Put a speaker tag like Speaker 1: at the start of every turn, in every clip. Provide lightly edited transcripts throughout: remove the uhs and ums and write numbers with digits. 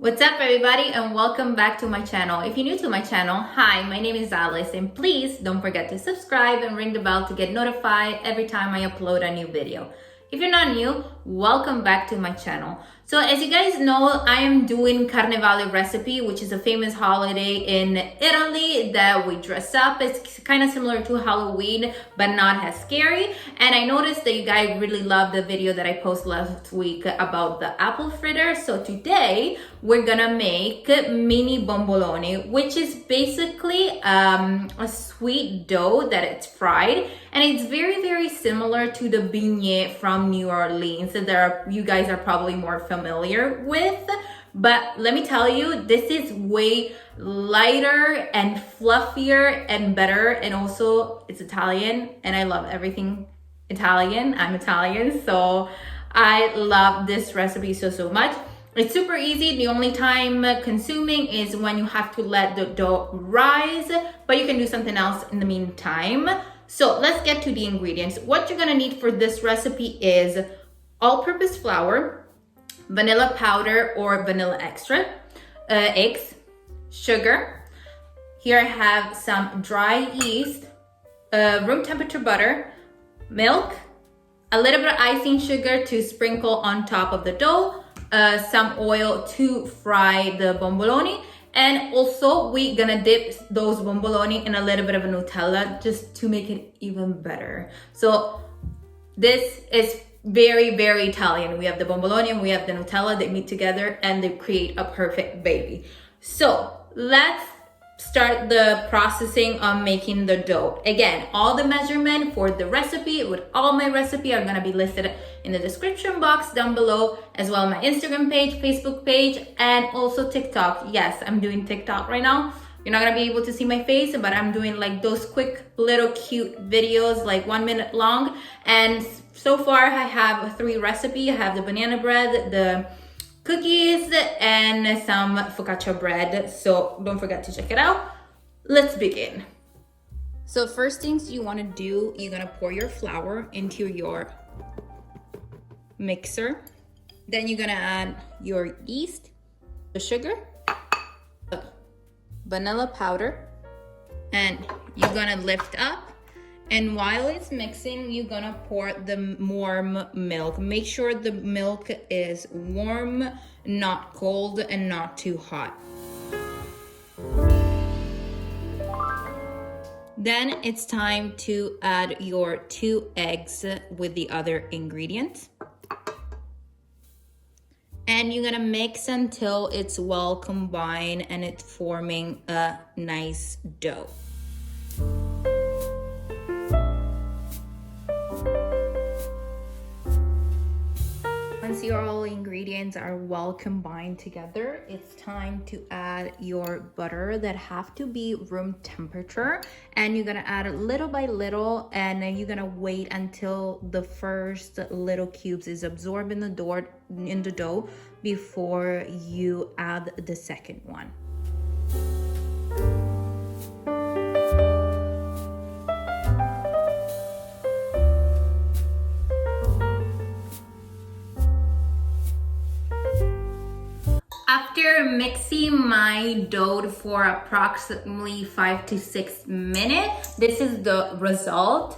Speaker 1: What's up everybody and welcome back to my channel. If you're new to my channel, hi, my name is Alice and please don't forget to subscribe and ring the bell to get notified every time I upload a new video. If you're not new, welcome back to my channel. So as you guys know, I am doing Carnevale recipe, which is a famous holiday in Italy that we dress up. It's kind of similar to Halloween, but not as scary. And I noticed that you guys really loved the video that I posted last week about the apple fritter. So today we're gonna make mini bomboloni, which is basically a sweet dough that it's fried. And it's very, very similar to the beignet from New Orleans that you guys are probably more familiar with. But let me tell you, this is way lighter and fluffier and better. And also it's Italian and I love everything Italian. I'm Italian, so I love this recipe so much. It's super easy. The only time consuming is when you have to let the dough rise, but you can do something else in the meantime. So let's get to the ingredients. What you're gonna need for this recipe is all-purpose flour, vanilla powder or vanilla extract, eggs, sugar. Here I have some dry yeast, room temperature butter, milk, a little bit of icing sugar to sprinkle on top of the dough, some oil to fry the bomboloni. And also we're gonna dip those bomboloni in a little bit of a Nutella just to make it even better. So this is very, very Italian. We have the bomboloni and we have the Nutella. They meet together and they create a perfect baby. So let's start the processing on making the dough. Again, all the measurement for the recipe with all my recipe are gonna be listed in the description box down below, as well as my Instagram page, Facebook page, and also TikTok. Yes, I'm doing TikTok right now. You're not gonna be able to see my face, but I'm doing like those quick little cute videos, like 1 minute long. And so far I have 3 recipes. I have the banana bread, the cookies, and some focaccia bread. So don't forget to check it out. Let's begin. So first things you wanna do, you're gonna pour your flour into your mixer. Then you're gonna add your yeast, the sugar, the vanilla powder, and you're gonna lift up. And while it's mixing, you're gonna pour the warm milk. Make sure the milk is warm, not cold, and not too hot. Then it's time to add your 2 eggs with the other ingredients. And you're gonna mix until it's well combined and it's forming a nice dough. Once your all ingredients are well combined together, it's time to add your butter that have to be room temperature. And you're gonna add it little by little, and then you're gonna wait until the first little cubes is absorbed in the dough before you add the second one. After mixing my dough for approximately 5 to 6 minutes, this is the result.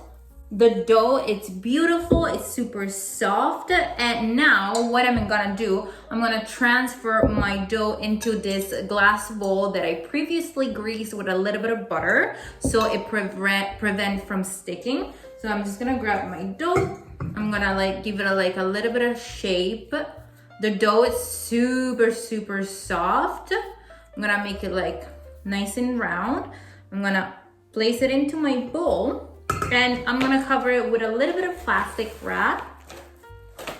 Speaker 1: The dough, it's beautiful, it's super soft. And now what I'm gonna do, I'm gonna transfer my dough into this glass bowl that I previously greased with a little bit of butter so it prevent from sticking. So I'm just gonna grab my dough. I'm gonna give it a little bit of shape. The dough is super soft. I'm gonna make it nice and round. I'm gonna place it into my bowl and I'm gonna cover it with a little bit of plastic wrap,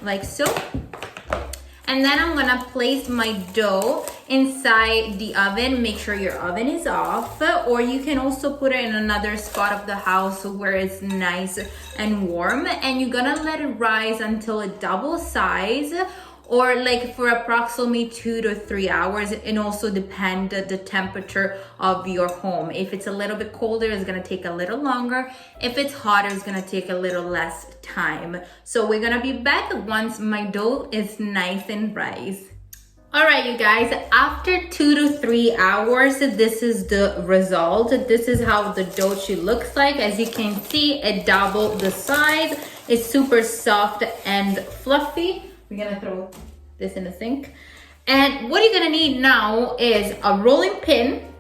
Speaker 1: like so. And then I'm gonna place my dough inside the oven. Make sure your oven is off, or you can also put it in another spot of the house where it's nice and warm. And you're gonna let it rise until it double size, or for approximately 2 to 3 hours. And also depend the temperature of your home. If it's a little bit colder, it's gonna take a little longer. If it's hotter, it's gonna take a little less time. So we're gonna be back once my dough is nice and rise. All right, you guys, after 2 to 3 hours, this is the result. This is how the dough should look like. As you can see, it doubled the size. It's super soft and fluffy. We're gonna throw this in the sink. And what you're gonna need now is a rolling pin,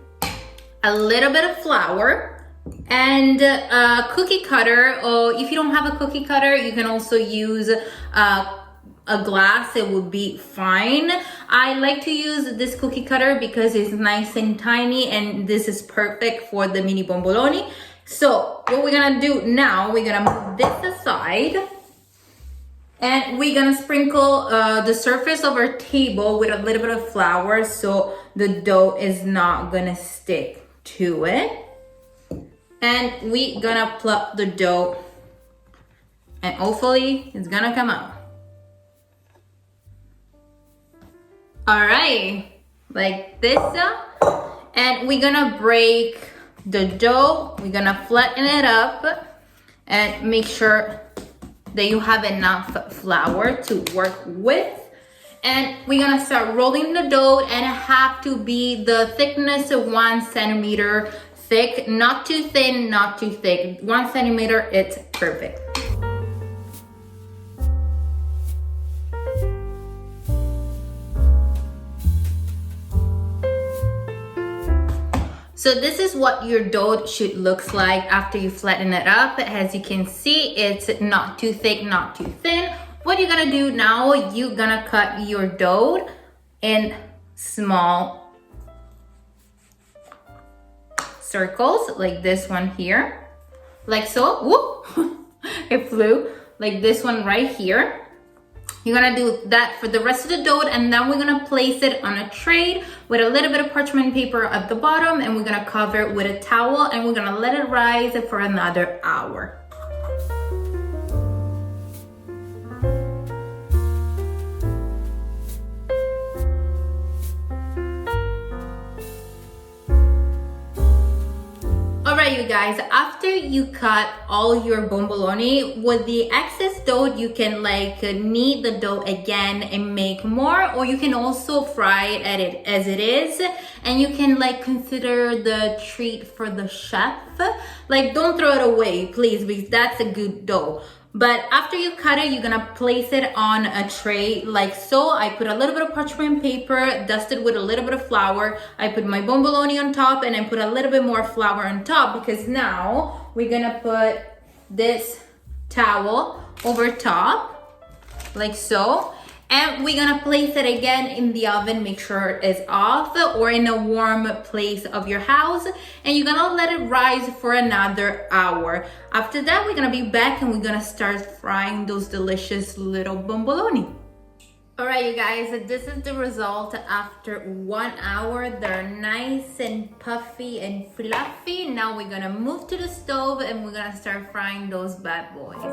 Speaker 1: a little bit of flour, and a cookie cutter. Or if you don't have a cookie cutter, you can also use a glass, it would be fine. I like to use this cookie cutter because it's nice and tiny, and this is perfect for the mini bomboloni. So what we're gonna do now, we're gonna move this aside, and we're gonna sprinkle the surface of our table with a little bit of flour so the dough is not gonna stick to it. And we're gonna plug the dough, and hopefully it's gonna come out. All right, like this. And we're gonna break the dough. We're gonna flatten it up and make sure that you have enough flour to work with. And we're gonna start rolling the dough, and it have to be the thickness of 1 centimeter thick, not too thin, not too thick. 1 centimeter, it's perfect. So this is what your dough should look like after you flatten it up. As you can see, it's not too thick, not too thin. What you're gonna do now, you're gonna cut your dough in small circles, like this one here, like so. Whoop, it flew, like this one right here. You're gonna do that for the rest of the dough, and then we're gonna place it on a tray with a little bit of parchment paper at the bottom, and we're gonna cover it with a towel, and we're gonna let it rise for another hour. You guys, after you cut all your bomboloni, with the excess dough, you can like knead the dough again and make more, or you can also fry it as it is, and you can like consider the treat for the chef. Like, don't throw it away, please, because that's a good dough. But after you cut it, you're gonna place it on a tray like so. I put a little bit of parchment paper, dusted with a little bit of flour. I put my bomboloni on top, and I put a little bit more flour on top, because now we're gonna put this towel over top like so. And we're gonna place it again in the oven, make sure it's off, or in a warm place of your house. And you're gonna let it rise for another hour. After that, we're gonna be back, and we're gonna start frying those delicious little bomboloni. All right, you guys, this is the result after 1 hour. They're nice and puffy and fluffy. Now we're gonna move to the stove, and we're gonna start frying those bad boys.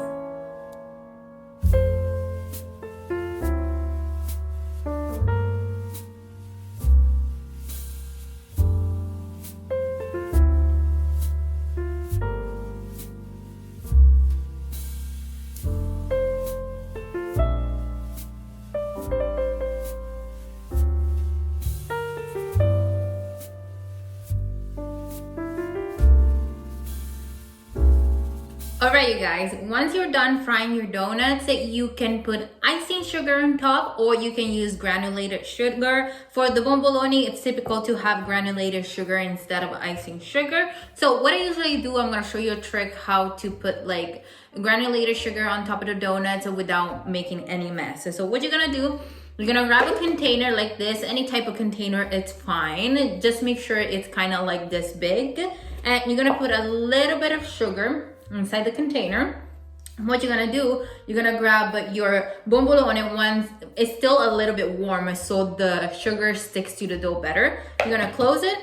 Speaker 1: Alright, you guys, once you're done frying your donuts, you can put icing sugar on top, or you can use granulated sugar. For the bomboloni, it's typical to have granulated sugar instead of icing sugar. So what I usually do, I'm going to show you a trick how to put like granulated sugar on top of the donuts without making any mess. So what you're going to do, you're gonna grab a container like this, any type of container, it's fine. Just make sure it's kind of like this big. And you're gonna put a little bit of sugar inside the container. What you're gonna do, you're gonna grab your bomboloni once it's still a little bit warm, so the sugar sticks to the dough better. You're gonna close it,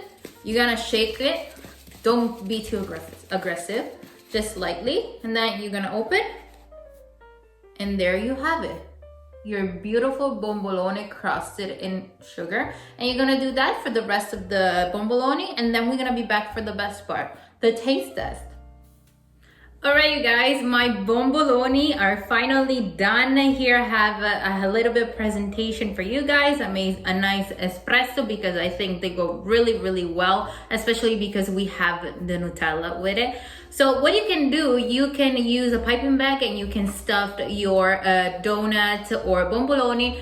Speaker 1: you're gonna shake it. Don't be too aggressive, just lightly. And then you're gonna open, and there you have it. Your beautiful bomboloni crusted in sugar. And you're gonna do that for the rest of the bomboloni, and then we're gonna be back for the best part, the taste test. All right, you guys, my bomboloni are finally done. Here I have a little bit of presentation for you guys. I made a nice espresso because I think they go really, really well, especially because we have the Nutella with it. So what you can do, you can use a piping bag and you can stuff your donut or bomboloni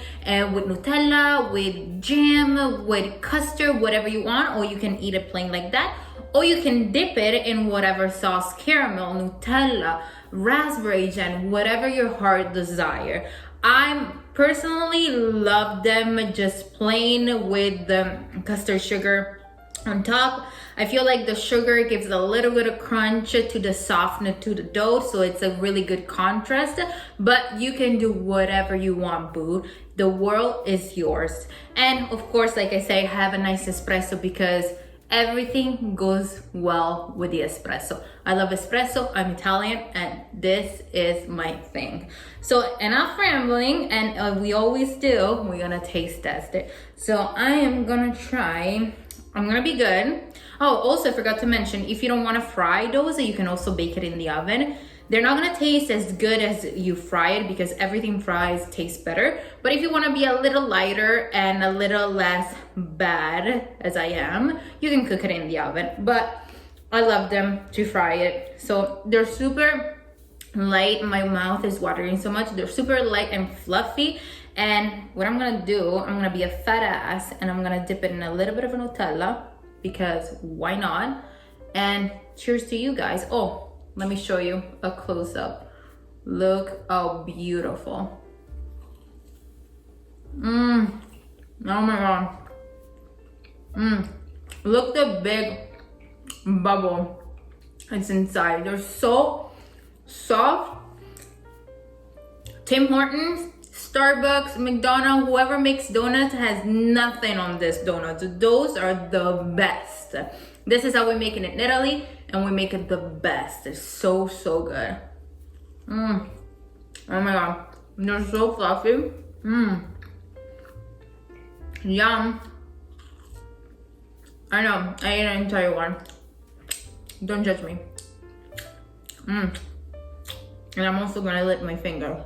Speaker 1: with Nutella, with jam, with custard, whatever you want, or you can eat it plain like that. Or you can dip it in whatever sauce, caramel, Nutella, raspberry jam, whatever your heart desire. I personally love them just plain with the custard sugar on top. I feel like the sugar gives a little bit of crunch to the softness to the dough, so it's a really good contrast. But you can do whatever you want, boo. The world is yours. And of course, like I say, have a nice espresso because everything goes well with the espresso. I love espresso, I'm Italian, and this is my thing. So enough rambling, and we always do, we're gonna taste test it. So I am gonna try, I'm gonna be good. Oh, also I forgot to mention, if you don't wanna fry those, you can also bake it in the oven. They're not gonna taste as good as you fry it because everything fries tastes better. But if you wanna be a little lighter and a little less bad, as I am, you can cook it in the oven. But I love them to fry it. So they're super light. My mouth is watering so much. They're super light and fluffy. And what I'm gonna do, I'm gonna be a fat ass and I'm gonna dip it in a little bit of a Nutella because why not? And cheers to you guys. Oh, let me show you a close-up. Look how beautiful. Oh my god. Look the big bubble it's inside. They're so soft. Tim Hortons, Starbucks, McDonald's, whoever makes donuts has nothing on this donut. Those are the best. This is how we make it in Italy, and we make it the best. It's so, so good. Oh my god. They're so fluffy. Yum. I know, I ate an entire one. Don't judge me. And I'm also gonna lick my finger.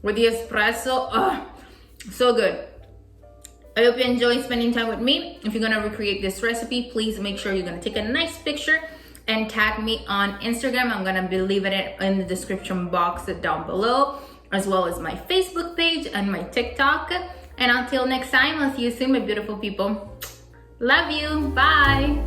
Speaker 1: With the espresso, so good. I hope you enjoy spending time with me. If you're gonna recreate this recipe, please make sure you're gonna take a nice picture and tag me on Instagram. I'm gonna be leaving it in the description box down below, as well as my Facebook page and my TikTok. And until next time, I'll see you soon, my beautiful people. Love you, bye.